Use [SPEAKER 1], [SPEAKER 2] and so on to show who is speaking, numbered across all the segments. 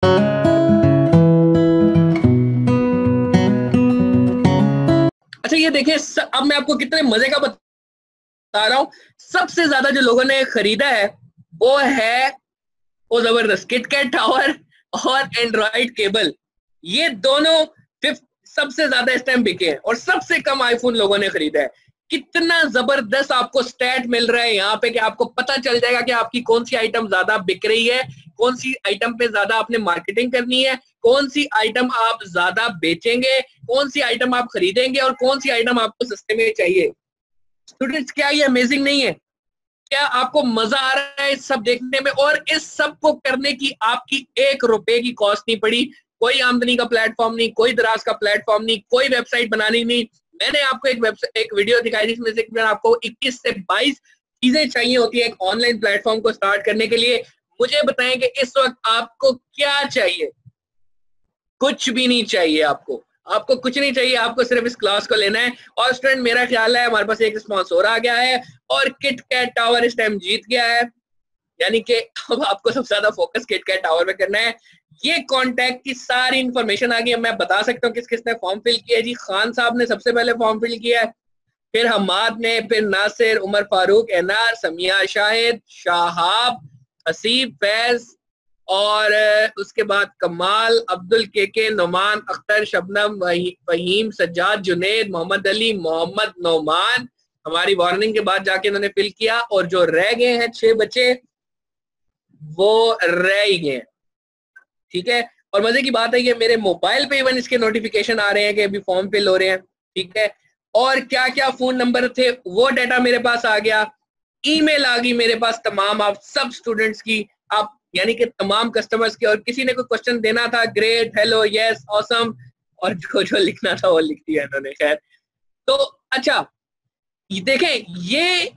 [SPEAKER 1] अच्छा ये देखिए, अब मैं आपको कितने मजे का बता रहा हूं। सबसे ज्यादा जो लोगों ने खरीदा है वो है, वो जबरदस्त किटकैट टावर और एंड्रॉइड केबल। ये दोनों फिफ्थ सबसे ज्यादा इस टाइम बिके हैं और सबसे कम आईफोन लोगों ने खरीदा है। कितना जबरदस्त आपको स्टैट मिल रहा है यहाँ पे कि आपको पता चल जाएगा कि आपकी कौन सी आइटम ज्यादा बिक रही है, कौन सी आइटम पे ज्यादा आपने मार्केटिंग करनी है, कौन सी आइटम आप ज्यादा बेचेंगे, कौन सी आइटम आप खरीदेंगे और कौन सी आइटम आपको सस्ते में चाहिए। स्टूडेंट्स, क्या ये अमेजिंग नहीं है? क्या आपको मजा आ रहा है इस सब देखने में? और इस सब को करने की आपकी 1 रुपए की कॉस्ट नहीं पड़ी। कोई आमदनी का प्लेटफॉर्म नहीं, कोई दराज का प्लेटफॉर्म नहीं, कोई वेबसाइट बनानी नहीं। मैंने आपको एक वीडियो दिखाई जिसमें से आपको 21 से 22 चीजें चाहिए होती है एक ऑनलाइन प्लेटफॉर्म को स्टार्ट करने के लिए। मुझे बताएं कि इस वक्त आपको क्या चाहिए? कुछ भी नहीं चाहिए आपको। आपको कुछ नहीं चाहिए, आपको सिर्फ इस क्लास को लेना है। और स्टूडेंट, मेरा ख्याल है हमारे पास एक रिस्पॉन्स और आ गया है और किटकैट टावर इस टाइम जीत गया है। यानी कि अब आपको सबसे ज्यादा फोकस किटकैट टावर पे करना है। ये कॉन्टैक्ट की सारी इंफॉर्मेशन आ गई है। मैं बता सकता हूँ किस किसने फॉर्म फिल किया है। जी, खान साहब ने सबसे पहले फॉर्म फिल किया है, फिर हमाद ने, फिर नासिर, उमर फारूक, एनआर, समिया, शाहिद, शाहाब, हसीब, फैज और उसके बाद कमाल, अब्दुल, के नोमान, अख्तर, शबनम, फहीम, सज्जाद, जुनेद, मोहम्मद अली, मोहम्मद नोमान। हमारी वार्निंग के बाद जाके इन्होंने फिल किया और जो रह गए हैं 6 बच्चे वो रह ही गए। ठीक है, और मजे की बात है कि मेरे मोबाइल पे इवन इसके नोटिफिकेशन आ रहे हैं कि अभी फॉर्म फिल हो रहे हैं। ठीक है, और क्या क्या फोन नंबर थे वो डाटा मेरे पास आ गया, ईमेल आ गई मेरे पास तमाम आप सब स्टूडेंट्स की, आप यानी कि तमाम कस्टमर्स की। और किसी ने कोई क्वेश्चन देना था, ग्रेट, हेलो, यस, ऑसम, और जो जो लिखना था वो लिख दिया इन्होंने। खैर, तो अच्छा देखें, ये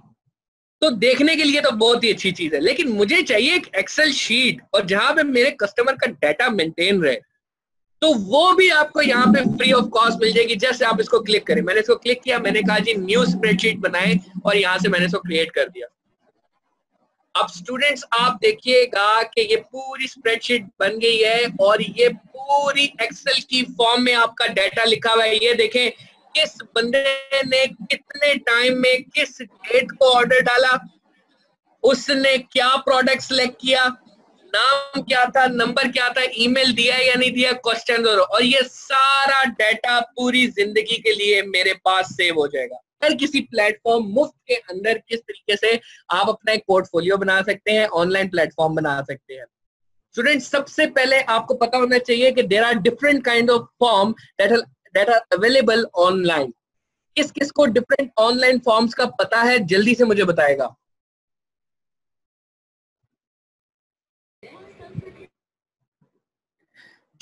[SPEAKER 1] तो देखने के लिए तो बहुत ही अच्छी चीज है, लेकिन मुझे चाहिए एक एक्सेल शीट और जहां पे मेरे कस्टमर का डाटा मेंटेन रहे। तो वो भी आपको यहाँ पे फ्री ऑफ कॉस्ट मिल जाएगी। जैसे आप इसको क्लिक करें, मैंने इसको क्लिक किया, मैंने कहा जी न्यू स्प्रेडशीट बनाएं और यहाँ से मैंने इसको क्रिएट कर दिया। अब स्टूडेंट्स आप देखिएगा कि ये पूरी स्प्रेडशीट बन गई है और ये पूरी एक्सेल की फॉर्म में आपका डाटा लिखा हुआ है। ये देखें किस बंदे ने कितने टाइम में किस डेट को ऑर्डर डाला, उसने क्या प्रोडक्ट सेलेक्ट किया, नाम क्या था, नंबर क्या था, ईमेल दिया या नहीं दिया, क्वेश्चन और ये सारा डाटा पूरी जिंदगी के लिए मेरे पास सेव हो जाएगा। हर किसी प्लेटफॉर्म मुफ्त के अंदर किस तरीके से आप अपना एक पोर्टफोलियो बना सकते हैं, ऑनलाइन प्लेटफॉर्म बना सकते हैं। स्टूडेंट, सबसे पहले आपको पता होना चाहिए कि there are different kind of form that are available online. किस किस को डिफरेंट ऑनलाइन फॉर्म्स का पता है, जल्दी से मुझे बताएगा।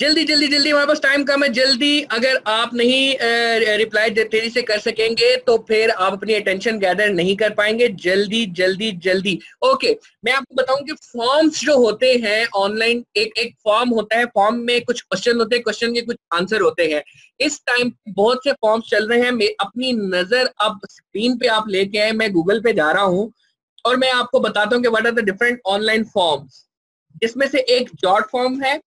[SPEAKER 1] जल्दी जल्दी जल्दी, हमारे पास टाइम कम है, जल्दी। अगर आप नहीं रिप्लाई तेजी से कर सकेंगे तो फिर आप अपनी अटेंशन गैदर नहीं कर पाएंगे। जल्दी जल्दी जल्दी। ओके, मैं आपको बताऊं कि फॉर्म्स जो होते हैं ऑनलाइन, एक एक फॉर्म होता है, फॉर्म में कुछ क्वेश्चन होते हैं, क्वेश्चन के कुछ आंसर होते हैं। इस टाइम बहुत से फॉर्म्स चल रहे हैं। अपनी नजर अब स्क्रीन पे आप लेके आए, मैं गूगल पे जा रहा हूँ और मैं आपको बताता हूँ कि what are the different online forms. इसमें से एक जॉट फॉर्म है,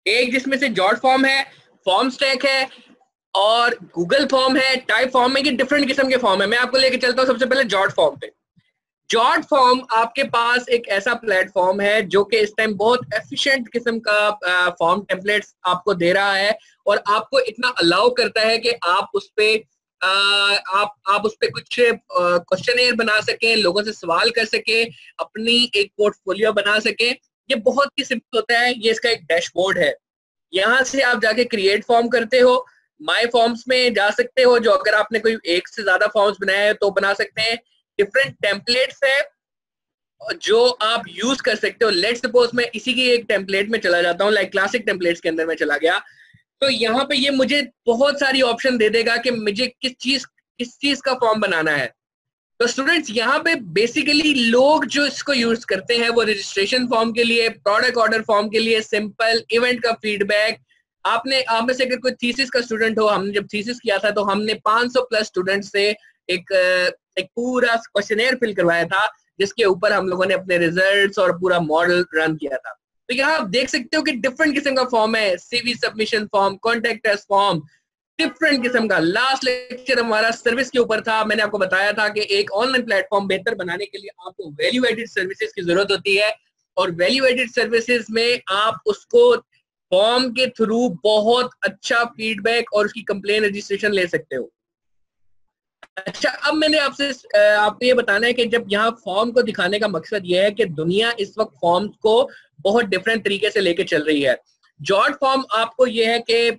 [SPEAKER 1] एक जिसमें से जॉट फॉर्म है, फॉर्म स्टैक है और गूगल फॉर्म है। टाइप फॉर्म में कि डिफरेंट किस्म के फॉर्म है। मैं आपको लेके चलता हूँ सबसे पहले जॉट फॉर्म पे। जॉट फॉर्म आपके पास एक ऐसा प्लेटफॉर्म है जो कि इस टाइम बहुत एफिशिएंट किस्म का फॉर्म टेम्पलेट्स आपको दे रहा है और आपको इतना अलाउ करता है कि आप उस पे आप उस पे कुछ क्वेश्चनेयर बना सकें, लोगों से सवाल कर सकें, अपनी एक पोर्टफोलियो बना सकें। ये बहुत ही सिंपल होता है। ये इसका एक डैशबोर्ड है, यहाँ से आप जाके क्रिएट फॉर्म करते हो, माय फॉर्म्स में जा सकते हो, जो अगर आपने कोई एक से ज्यादा फॉर्म्स बनाए हैं तो बना सकते हैं। डिफरेंट टेम्पलेट्स है जो आप यूज कर सकते हो। लेट्स सपोज मैं इसी की एक टेम्पलेट में चला जाता हूँ, लाइक क्लासिक टेम्पलेट्स के अंदर मैं चला गया, तो यहाँ पे ये मुझे बहुत सारी ऑप्शन दे देगा कि मुझे किस चीज का फॉर्म बनाना है। तो स्टूडेंट्स, यहाँ पे बेसिकली लोग जो इसको यूज करते हैं वो रजिस्ट्रेशन फॉर्म के लिए, प्रोडक्ट ऑर्डर फॉर्म के लिए, सिंपल इवेंट का फीडबैक। आप में से अगर कोई थीसिस का स्टूडेंट हो, हमने जब थीसिस किया था तो हमने 500 प्लस स्टूडेंट से एक पूरा क्वेश्चनेयर फिल करवाया था जिसके ऊपर हम लोगों ने अपने रिजल्ट्स और पूरा मॉडल रन किया था। तो यहाँ आप देख सकते हो कि डिफरेंट किस्म का फॉर्म है, CV submission form, contact us form, different किस्म का। लास्ट लेक्चर हमारा सर्विस के ऊपर था। मैंने आपको बताया था कि एक ऑनलाइन प्लेटफॉर्म बेहतर बनाने के लिए आपको वैल्यू एडेड सर्विसेज की जरूरत होती है, और वैल्यू एडेड सर्विसेज में आप उसको फॉर्म के थ्रू बहुत अच्छा फीडबैक और उसकी कंप्लेन रजिस्ट्रेशन ले सकते हो। अच्छा, अब मैंने आपसे आपको ये बताना है कि जब यहाँ फॉर्म को दिखाने का मकसद ये है कि दुनिया इस वक्त फॉर्म्स को बहुत डिफरेंट तरीके से लेके चल रही है। जॉट फॉर्म आपको ये है कि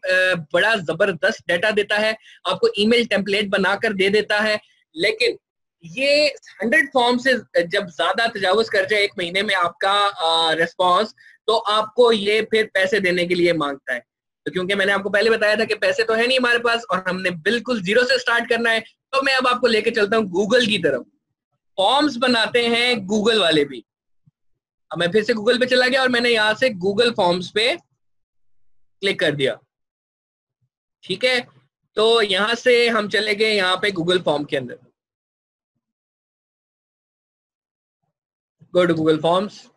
[SPEAKER 1] बड़ा जबरदस्त डाटा देता है, आपको ईमेल टेम्पलेट बनाकर दे देता है, लेकिन ये 100 फॉर्म से जब ज्यादा तजावुज कर जाए एक महीने में आपका रिस्पॉन्स, तो आपको ये फिर पैसे देने के लिए मांगता है। तो क्योंकि मैंने आपको पहले बताया था कि पैसे तो है नहीं हमारे पास और हमने बिल्कुल जीरो से स्टार्ट करना है, तो मैं अब आपको लेके चलता हूँ गूगल की तरफ। फॉर्म्स बनाते हैं गूगल वाले भी। अब मैं फिर से गूगल पे चला गया और मैंने यहां से गूगल फॉर्म्स पे क्लिक कर दिया। ठीक है, तो यहां से हम चले गए यहाँ पे गूगल फॉर्म के अंदर। Go to Google forms.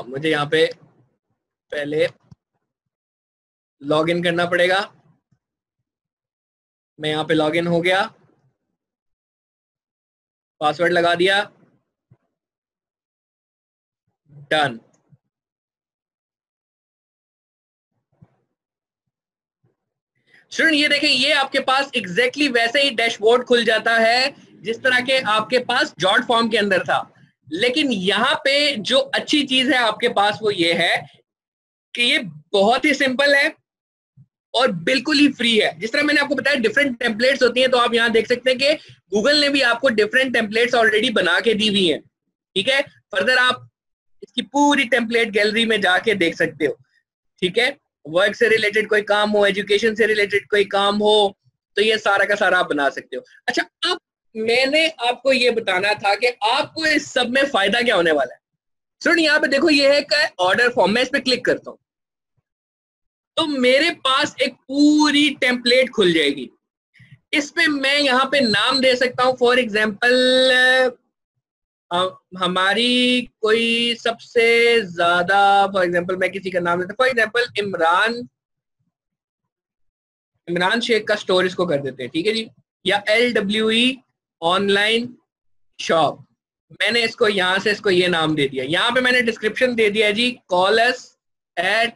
[SPEAKER 1] मुझे यहाँ पे पहले लॉग इन करना पड़ेगा। मैं यहाँ पे लॉग इन हो गया, पासवर्ड लगा दिया, डन। स्टूडेंट ये देखें, ये आपके पास एग्जैक्टली वैसे ही डैशबोर्ड खुल जाता है जिस तरह के आपके पास जॉट फॉर्म के अंदर था। लेकिन यहाँ पे जो अच्छी चीज है आपके पास वो ये है कि ये बहुत ही सिंपल है और बिल्कुल ही फ्री है। जिस तरह मैंने आपको बताया डिफरेंट टेम्पलेट्स होती हैं, तो आप यहाँ देख सकते हैं कि गूगल ने भी आपको डिफरेंट टेम्पलेट्स ऑलरेडी बना के दी हुई हैं। ठीक है, फर्दर आप इसकी पूरी टेम्पलेट गैलरी में जाके देख सकते हो। ठीक है, वर्क से रिलेटेड कोई काम हो, एजुकेशन से रिलेटेड कोई काम हो, तो ये सारा का सारा आप बना सकते हो। अच्छा, अब मैंने आपको ये बताना था कि आपको इस सब में फायदा क्या होने वाला है। सुन, यहाँ पे देखो, ये है ऑर्डर फॉर्म। मैं इस पे क्लिक करता हूँ तो मेरे पास एक पूरी टेम्पलेट खुल जाएगी। इस पे मैं यहाँ पे नाम दे सकता हूँ। फॉर एग्जाम्पल हमारी कोई सबसे ज्यादा, फॉर एग्जाम्पल मैं किसी का नाम देता हूँ, फॉर एग्जाम्पल इमरान शेख का स्टोर इसको कर देते हैं। ठीक है जी, या LWE ऑनलाइन शॉप। मैंने इसको यहां से इसको ये नाम दे दिया। यहां पे मैंने डिस्क्रिप्शन दे दिया है जी, कॉल अस एट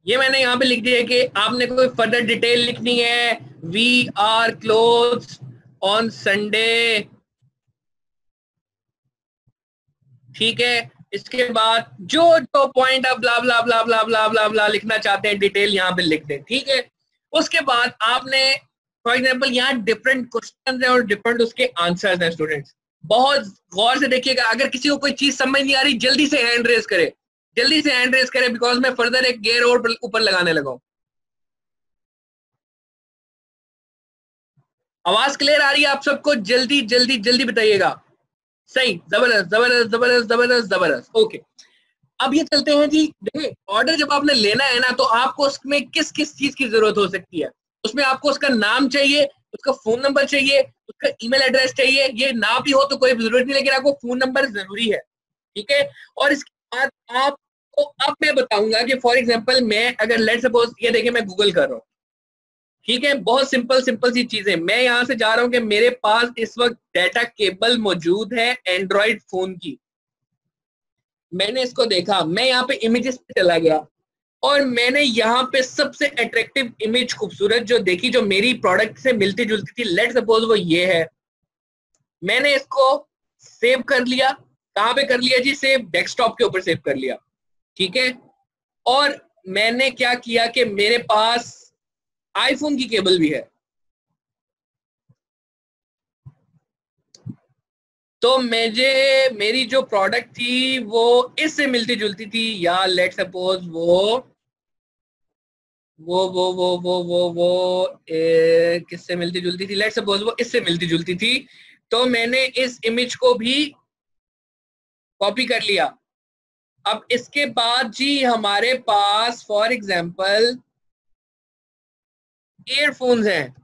[SPEAKER 1] ये मैंने यहाँ पे लिख दिया है कि आपने कोई फर्दर डिटेल लिखनी है। We are close on Sunday. ठीक है, इसके बाद जो जो पॉइंट आप ब्ला ब्ला ब्ला ब्ला ब्ला ब्ला ब्ला लिखना चाहते हैं डिटेल यहाँ पे लिख दें। ठीक है, उसके बाद आपने फॉर एग्जाम्पल यहाँ डिफरेंट क्वेश्चन है और डिफरेंट उसके आंसर्स हैं। स्टूडेंट्स बहुत गौर से देखिएगा, अगर किसी को कोई चीज समझ नहीं आ रही जल्दी से हैंड रेज करे, जल्दी से हैंड रेज करे, बिकॉज मैं फर्दर एक गेयर और ऊपर लगाने लगा हूं। आवाज क्लियर आ रही है आप सबको? जल्दी जल्दी जल्दी बताइएगा। सही, जबरदस्त जबरदस्त जबरदस्त जबरदस्त जबरदस्त। ओके, अब ये चलते हैं जी। देखिए, ऑर्डर जब आपने लेना है ना, तो आपको उसमें किस किस चीज की जरूरत हो सकती है। उसमें आपको उसका नाम चाहिए, उसका फोन नंबर चाहिए, उसका ईमेल एड्रेस चाहिए। ये ना भी हो तो कोई जरूरत नहीं, लेकिन आपको फोन नंबर जरूरी है। ठीक है, और इसके बाद आपको, अब मैं बताऊंगा कि फॉर एग्जाम्पल मैं अगर लेट सपोज ये देखिए मैं गूगल कर रहा हूँ। ठीक है, बहुत सिंपल सिंपल सी चीजें। मैं यहां से जा रहा हूं कि मेरे पास इस वक्त डाटा केबल मौजूद है एंड्रॉइड फोन की। मैंने इसको देखा, मैं यहाँ पे इमेजेस पे चला गया और मैंने यहाँ पे सबसे अट्रैक्टिव इमेज खूबसूरत जो देखी, जो मेरी प्रोडक्ट से मिलती जुलती थी, लेट सपोज वो ये है। मैंने इसको सेव कर लिया। कहाँ पे कर लिया जी? सेव, डेस्कटॉप के ऊपर सेव कर लिया। ठीक है, और मैंने क्या किया कि मेरे पास आईफोन की केबल भी है, तो मुझे मेरी जो प्रोडक्ट थी वो इससे मिलती जुलती थी, या लेट सपोज वो किससे मिलती जुलती थी? लेट सपोज वो इससे मिलती जुलती थी। तो मैंने इस इमेज को भी कॉपी कर लिया अब इसके बाद जी हमारे पास फॉर एग्जांपल ईयरफोन्स हैं,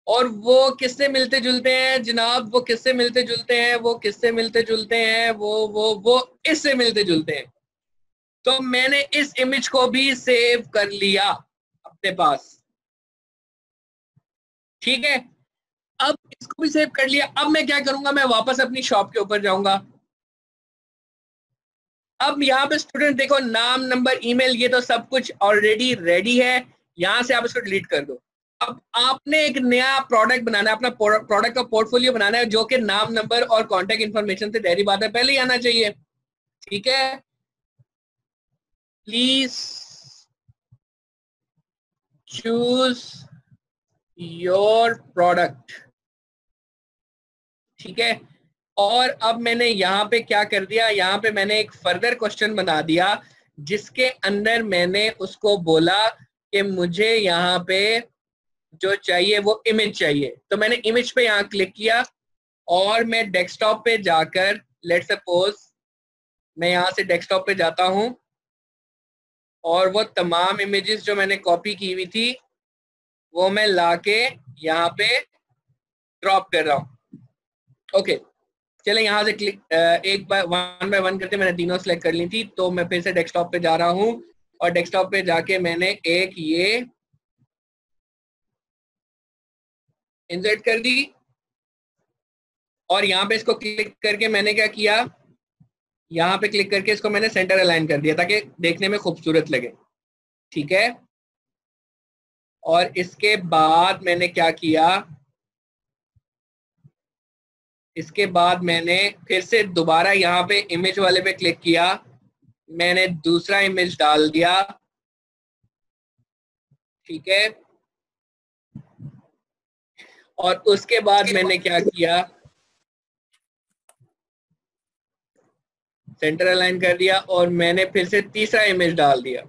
[SPEAKER 1] और वो किससे मिलते जुलते हैं जनाब? वो किससे मिलते जुलते हैं? वो किससे मिलते जुलते हैं? वो इससे मिलते जुलते हैं। तो मैंने इस इमेज को भी सेव कर लिया अपने पास, ठीक है। अब इसको भी सेव कर लिया। अब मैं क्या करूंगा, मैं वापस अपनी शॉप के ऊपर जाऊंगा। अब यहाँ पे स्टूडेंट देखो, नाम, नंबर, ईमेल, ये तो सब कुछ ऑलरेडी रेडी है। यहां से आप इसको डिलीट कर दो। अब आपने एक नया प्रोडक्ट बनाना है, अपना प्रोडक्ट का पोर्टफोलियो बनाना है, जो कि नाम, नंबर और कॉन्टेक्ट इन्फॉर्मेशन से ढेरी बात है पहले ही आना चाहिए, ठीक है। प्लीज चूज योर प्रोडक्ट, ठीक है। और अब मैंने यहाँ पे क्या कर दिया, यहाँ पे मैंने एक फर्दर क्वेश्चन बना दिया, जिसके अंदर मैंने उसको बोला कि मुझे यहाँ पे जो चाहिए वो इमेज चाहिए। तो मैंने इमेज पे यहाँ क्लिक किया, और मैं डेस्कटॉप पे जाकर, लेट्स सपोज मैं यहाँ से डेस्कटॉप पे जाता हूँ, और वो तमाम इमेजेस जो मैंने कॉपी की हुई थी वो मैं लाके यहाँ पे ड्रॉप कर रहा हूँ। ओके, चले यहाँ से क्लिक एक वन बाय वन करके मैंने तीनों सेलेक्ट कर ली थी। तो मैं फिर से डेस्कटॉप पे जा रहा हूँ, और डेस्कटॉप पे जाके मैंने एक ये इंसर्ट कर दी, और यहाँ पे इसको क्लिक करके मैंने क्या किया, यहाँ पे क्लिक करके इसको मैंने सेंटर अलाइन कर दिया ताकि देखने में खूबसूरत लगे, ठीक है। और इसके बाद मैंने क्या किया, इसके बाद मैंने फिर से दोबारा यहाँ पे इमेज वाले पे क्लिक किया, मैंने दूसरा इमेज डाल दिया, ठीक है। और उसके बाद मैंने क्या किया, सेंटर अलाइन कर दिया, और मैंने फिर से तीसरा इमेज डाल दिया।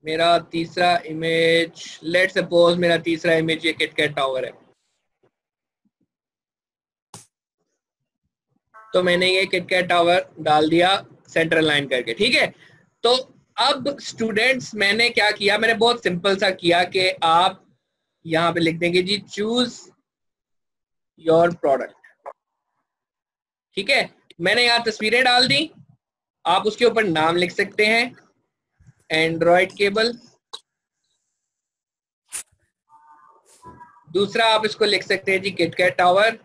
[SPEAKER 1] मेरा तीसरा इमेज, लेट्स सपोज मेरा तीसरा इमेज ये किटकैट टावर है। तो मैंने ये किटकैट टावर डाल दिया सेंटर अलाइन करके, ठीक है। तो अब स्टूडेंट्स मैंने क्या किया, मैंने बहुत सिंपल सा किया कि आप यहाँ पे लिख देंगे जी चूज योर प्रोडक्ट, ठीक है। मैंने यहाँ तस्वीरें डाल दी, आप उसके ऊपर नाम लिख सकते हैं, एंड्रॉयड केबल। दूसरा आप इसको लिख सकते हैं जी किटकैट टावर।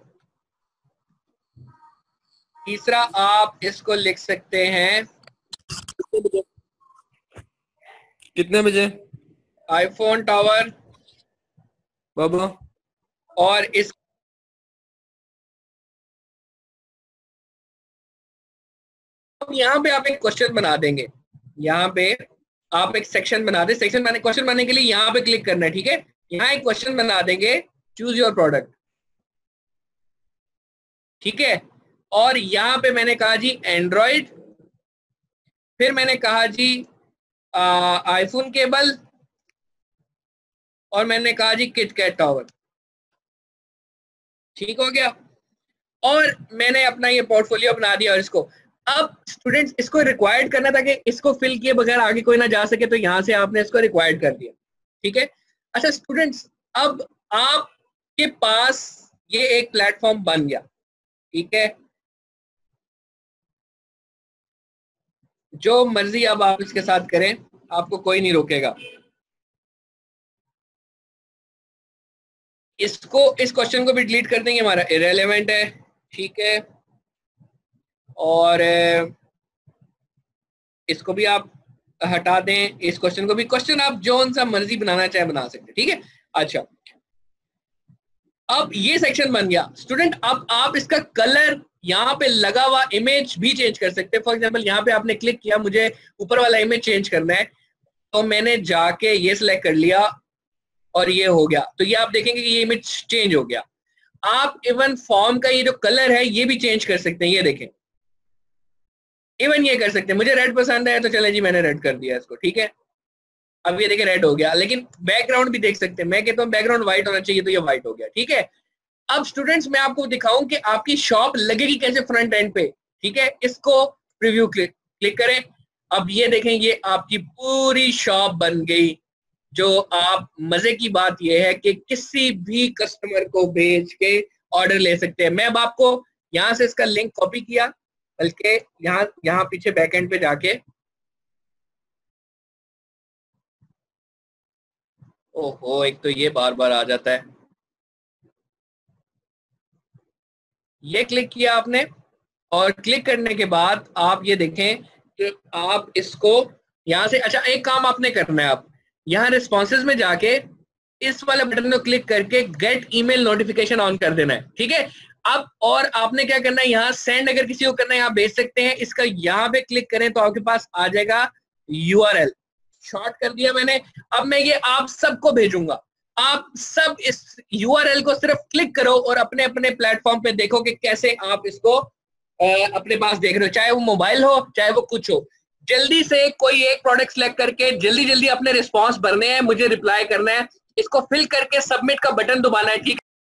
[SPEAKER 1] तीसरा आप इसको लिख सकते हैं,
[SPEAKER 2] कितने बजे?
[SPEAKER 1] IPhone tower.
[SPEAKER 2] बाबा
[SPEAKER 1] और इस यहाँ पे आप एक क्वेश्चन बना देंगे, यहाँ पे आप एक सेक्शन बना दे। सेक्शन बनाने, क्वेश्चन बनाने के लिए यहाँ पे क्लिक करना है, ठीक है। यहाँ एक क्वेश्चन बना देंगे, चूज योर प्रोडक्ट, ठीक है। और यहाँ पे मैंने कहा जी एंड्रॉइड, फिर मैंने कहा जी आईफोन केबल, और मैंने कहा जी किटकैट टावर, ठीक हो गया। और मैंने अपना ये पोर्टफोलियो बना दिया। और इसको अब स्टूडेंट्स इसको रिक्वायर्ड करना था कि इसको फिल किए बगैर आगे कोई ना जा सके, तो यहां से आपने इसको रिक्वायर्ड कर दिया, ठीक है। अच्छा स्टूडेंट्स, अब आपके पास ये एक प्लेटफॉर्म बन गया, ठीक है। जो मर्जी अब आप इसके साथ करें, आपको कोई नहीं रोकेगा। इसको, इस क्वेश्चन को भी डिलीट कर देंगे, हमारा इररिलेवेंट है, ठीक है। और इसको भी आप हटा दें, इस क्वेश्चन को भी। क्वेश्चन आप जो सा मर्जी बनाना चाहे बना सकते हैं, ठीक है। अच्छा, अब ये सेक्शन बन गया स्टूडेंट। अब आप इसका कलर, यहाँ पे लगा हुआ इमेज भी चेंज कर सकते हैं। फॉर एग्जांपल यहाँ पे आपने क्लिक किया, मुझे ऊपर वाला इमेज चेंज करना है, तो मैंने जाके ये सिलेक्ट कर लिया, और ये हो गया। तो ये आप देखेंगे कि ये इमेज चेंज हो गया। आप इवन फॉर्म का ये जो कलर है ये भी चेंज कर सकते हैं, ये देखें, इवन ये कर सकते हैं। मुझे रेड पसंद है तो चले जी मैंने रेड कर दिया इसको, ठीक है। अब ये देखिए रेड हो गया। लेकिन बैकग्राउंड भी देख सकते हैं, मैं कहता हूँ बैकग्राउंड व्हाइट होना चाहिए, तो ये व्हाइट हो गया, ठीक है। अब स्टूडेंट्स मैं आपको दिखाऊं कि आपकी शॉप लगेगी कैसे फ्रंट एंड पे, ठीक है। इसको प्रीव्यू क्लिक करें। अब ये देखें, ये आपकी पूरी शॉप बन गई। जो आप मजे की बात यह है कि किसी भी कस्टमर को भेज के ऑर्डर ले सकते हैं। मैं अब आपको यहां से इसका लिंक कॉपी किया, बल्कि यहाँ पीछे बैकएंड पे जाके, ओहो एक तो ये बार बार आ जाता है। ये क्लिक किया आपने, और क्लिक करने के बाद आप ये देखें कि आप इसको यहां से, अच्छा एक काम आपने करना है, आप यहाँ रिस्पॉन्सेज में जाके इस वाले बटन को क्लिक करके गेट ईमेल नोटिफिकेशन ऑन कर देना है, ठीक है। अब और आपने क्या करना है, यहाँ सेंड अगर किसी को करना है यहाँ भेज सकते हैं। इसका यहाँ पे क्लिक करें तो आपके पास आ जाएगा URL, शॉर्ट कर दिया मैंने। अब मैं ये आप सबको भेजूंगा। आप सब इस URL को सिर्फ क्लिक करो और अपने अपने प्लेटफॉर्म पे देखो कि कैसे आप इसको अपने पास देख रहे हो, चाहे वो मोबाइल हो चाहे वो कुछ हो। जल्दी से कोई एक प्रोडक्ट सिलेक्ट करके जल्दी जल्दी अपने रिस्पॉन्स भरने हैं, मुझे रिप्लाई करना है, इसको फिल करके सबमिट का बटन दबाना है, ठीक है।